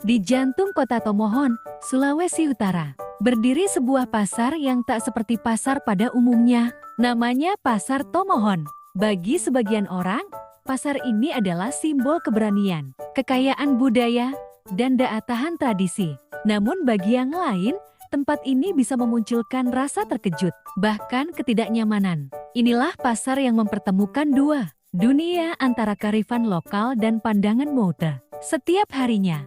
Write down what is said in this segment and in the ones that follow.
Di jantung kota Tomohon, Sulawesi Utara, berdiri sebuah pasar yang tak seperti pasar pada umumnya. Namanya Pasar Tomohon. Bagi sebagian orang, pasar ini adalah simbol keberanian, kekayaan budaya, dan daya tahan tradisi. Namun bagi yang lain, tempat ini bisa memunculkan rasa terkejut, bahkan ketidaknyamanan. Inilah pasar yang mempertemukan dua dunia antara kearifan lokal dan pandangan mode. Setiap harinya,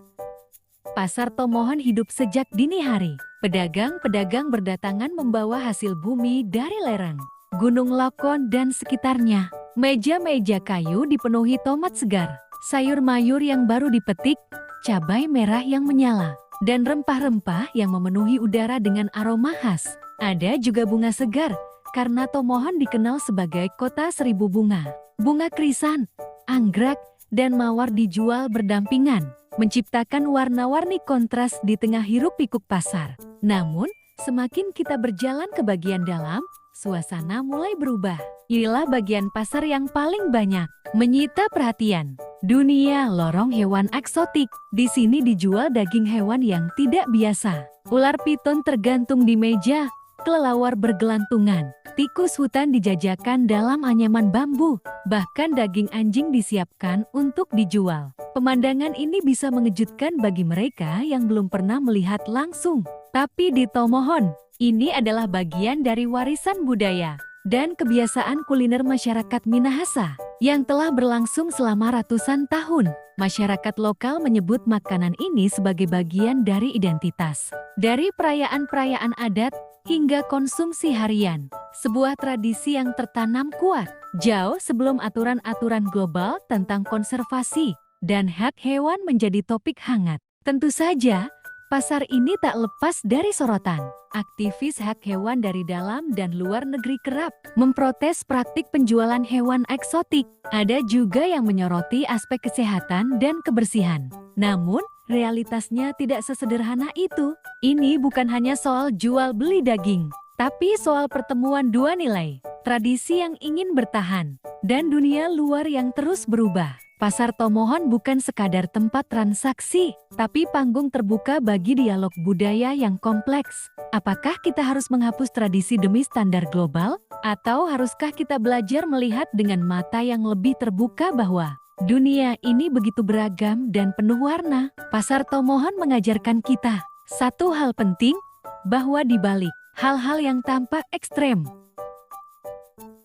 Pasar Tomohon hidup sejak dini hari. Pedagang-pedagang berdatangan membawa hasil bumi dari lereng, Gunung Lokon dan sekitarnya. Meja-meja kayu dipenuhi tomat segar, sayur mayur yang baru dipetik, cabai merah yang menyala, dan rempah-rempah yang memenuhi udara dengan aroma khas. Ada juga bunga segar, karena Tomohon dikenal sebagai kota seribu bunga. Bunga krisan, anggrek, dan mawar dijual berdampingan, menciptakan warna-warni kontras di tengah hiruk-pikuk pasar. Namun, semakin kita berjalan ke bagian dalam, suasana mulai berubah. Inilah bagian pasar yang paling banyak menyita perhatian. Dunia lorong hewan eksotik. Di sini dijual daging hewan yang tidak biasa. Ular piton tergantung di meja, kelelawar bergelantungan. Tikus hutan dijajakan dalam anyaman bambu, bahkan daging anjing disiapkan untuk dijual. Pemandangan ini bisa mengejutkan bagi mereka yang belum pernah melihat langsung. Tapi di Tomohon, ini adalah bagian dari warisan budaya dan kebiasaan kuliner masyarakat Minahasa yang telah berlangsung selama ratusan tahun. Masyarakat lokal menyebut makanan ini sebagai bagian dari identitas. Dari perayaan-perayaan adat hingga konsumsi harian, sebuah tradisi yang tertanam kuat jauh sebelum aturan-aturan global tentang konservasi dan hak hewan menjadi topik hangat. Tentu saja, pasar ini tak lepas dari sorotan. Aktivis hak hewan dari dalam dan luar negeri kerap memprotes praktik penjualan hewan eksotik. Ada juga yang menyoroti aspek kesehatan dan kebersihan. Namun, realitasnya tidak sesederhana itu. Ini bukan hanya soal jual beli daging, tapi soal pertemuan dua nilai, tradisi yang ingin bertahan, dan dunia luar yang terus berubah. Pasar Tomohon bukan sekadar tempat transaksi, tapi panggung terbuka bagi dialog budaya yang kompleks. Apakah kita harus menghapus tradisi demi standar global? Atau haruskah kita belajar melihat dengan mata yang lebih terbuka bahwa dunia ini begitu beragam dan penuh warna? Pasar Tomohon mengajarkan kita satu hal penting, bahwa di balik hal-hal yang tampak ekstrem,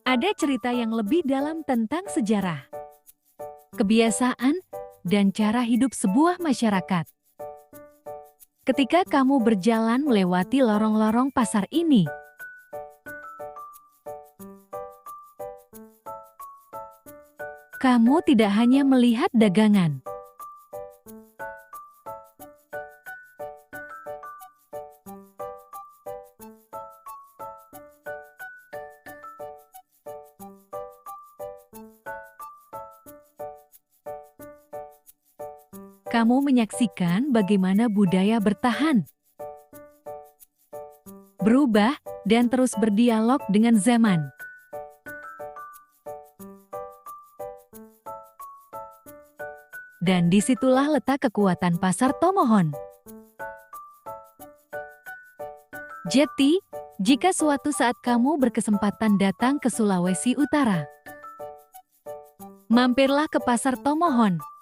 ada cerita yang lebih dalam tentang sejarah, kebiasaan, dan cara hidup sebuah masyarakat. Ketika kamu berjalan melewati lorong-lorong pasar ini, kamu tidak hanya melihat dagangan, kamu menyaksikan bagaimana budaya bertahan, berubah, dan terus berdialog dengan zaman. Dan disitulah letak kekuatan pasar Tomohon. Jadi, jika suatu saat kamu berkesempatan datang ke Sulawesi Utara, mampirlah ke pasar Tomohon.